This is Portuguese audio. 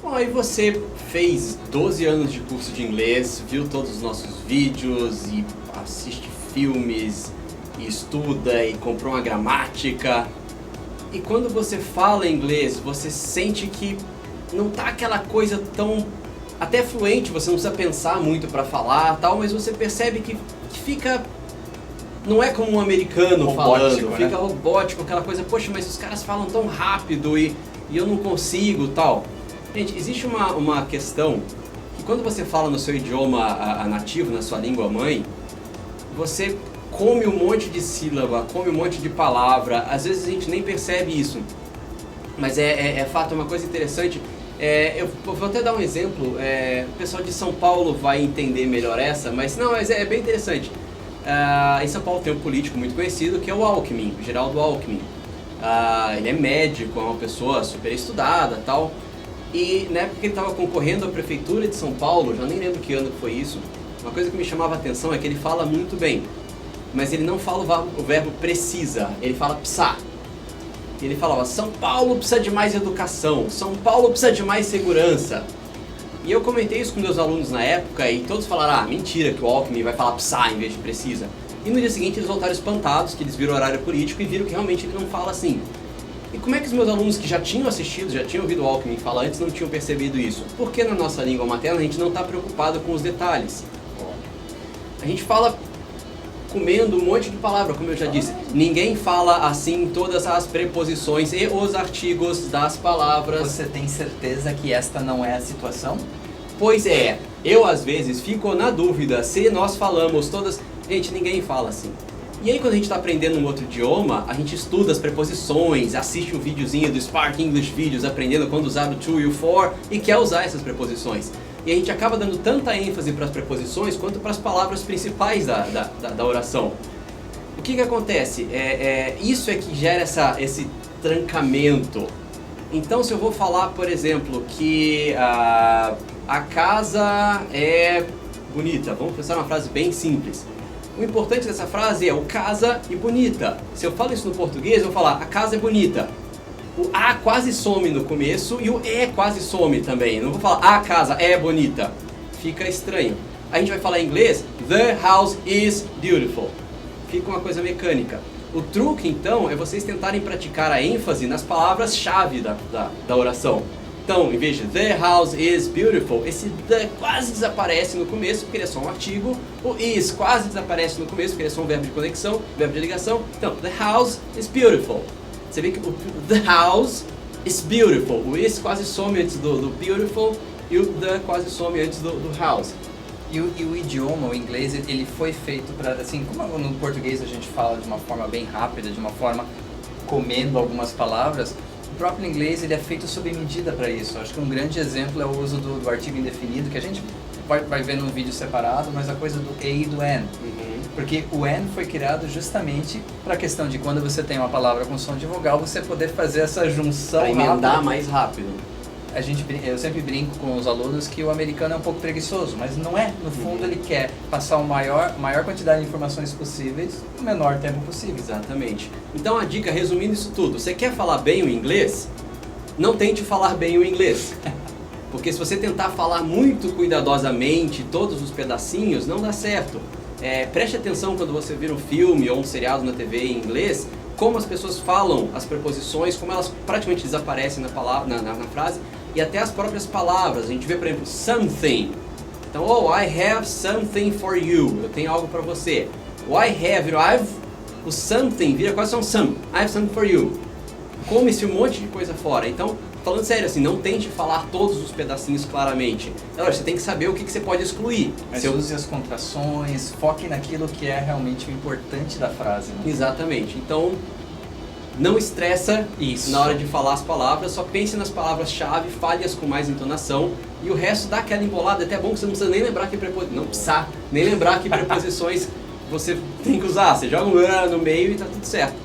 Bom, aí você fez 12 anos de curso de inglês, viu todos os nossos vídeos e assiste filmes, e estuda e comprou uma gramática. E quando você fala inglês, você sente que não tá aquela coisa tão até fluente, você não precisa pensar muito para falar, tal, mas você percebe que fica não é como um americano robótico, falando, né? Fica robótico, aquela coisa, poxa, mas os caras falam tão rápido e eu não consigo, tal. Gente, existe uma questão que quando você fala no seu idioma nativo, na sua língua mãe, você come um monte de sílaba, come um monte de palavra, às vezes a gente nem percebe isso. Mas é fato, é uma coisa interessante. Eu vou até dar um exemplo, o pessoal de São Paulo vai entender melhor essa, mas é bem interessante. Em São Paulo tem um político muito conhecido que é o Alckmin, o Geraldo Alckmin. Ele é médico, é uma pessoa super estudada e tal. E na época que ele estava concorrendo à prefeitura de São Paulo, já nem lembro que ano foi isso, uma coisa que me chamava a atenção é que ele fala muito bem, mas ele não fala o verbo precisa, ele fala precisa. Ele falava, São Paulo precisa de mais educação, São Paulo precisa de mais segurança. E eu comentei isso com meus alunos na época e todos falaram, mentira que o Alckmin vai falar precisa em vez de precisa. E no dia seguinte eles voltaram espantados, que eles viram o horário político e viram que realmente ele não fala assim. E como é que os meus alunos que já tinham assistido, já tinham ouvido o Alckmin falar antes, não tinham percebido isso? Porque na nossa língua materna a gente não está preocupado com os detalhes. A gente fala comendo um monte de palavra, como eu já disse. Ninguém fala assim todas as preposições e os artigos das palavras. Você tem certeza que esta não é a situação? Pois é, eu às vezes fico na dúvida se nós falamos todas... Gente, ninguém fala assim. E aí quando a gente está aprendendo um outro idioma, a gente estuda as preposições, assiste um videozinho do Spark English Videos, aprendendo quando usar o to e o for, e quer usar essas preposições. E a gente acaba dando tanta ênfase para as preposições quanto para as palavras principais da oração. O que acontece? Isso é que gera esse trancamento. Então se eu vou falar, por exemplo, que a casa é bonita, vamos pensar numa frase bem simples. O importante dessa frase é o casa e bonita. Se eu falo isso no português, eu vou falar a casa é bonita. O A quase some no começo e o E quase some também. Eu não vou falar a casa é bonita. Fica estranho. A gente vai falar em inglês, the house is beautiful. Fica uma coisa mecânica. O truque então é vocês tentarem praticar a ênfase nas palavras-chave da oração. Então, em vez de the house is beautiful, esse the quase desaparece no começo porque ele é só um artigo. O is quase desaparece no começo porque ele é só um verbo de conexão, verbo de ligação. Então, the house is beautiful. Você vê que o the house is beautiful. O is quase some antes do beautiful e o the quase some antes do house. E o idioma, o inglês, ele foi feito para, assim, como no português a gente fala de uma forma bem rápida, de uma forma comendo algumas palavras, o próprio inglês ele é feito sob medida para isso. Acho que um grande exemplo é o uso do artigo indefinido, que a gente vai ver num vídeo separado, mas a coisa do a e do an. Porque o an foi criado justamente para a questão de quando você tem uma palavra com som de vogal, você poder fazer essa junção para emendar mais rápido. Eu sempre brinco com os alunos que o americano é um pouco preguiçoso, mas não é. No fundo ele quer passar a maior quantidade de informações possíveis no menor tempo possível. Exatamente. Então a dica, resumindo isso tudo, você quer falar bem o inglês? Não tente falar bem o inglês. Porque se você tentar falar muito cuidadosamente todos os pedacinhos, não dá certo. Preste atenção quando você vira um filme ou um seriado na TV em inglês, como as pessoas falam as preposições, como elas praticamente desaparecem na frase, e até as próprias palavras. A gente vê, por exemplo, something. Então, I have something for you. Eu tenho algo para você. O I have, o something vira quase só um some. I have something for you. Come-se um monte de coisa fora. Então, falando sério, assim, não tente falar todos os pedacinhos claramente. Você tem que saber o que você pode excluir. Mas use as contrações, foque naquilo que é realmente o importante da frase. Né? Exatamente. Então, não estressa na hora de falar as palavras, só pense nas palavras-chave, fale-as com mais entonação e o resto dá aquela embolada. É até bom que você não precisa nem lembrar que preposições você tem que usar. Você joga um no meio e tá tudo certo.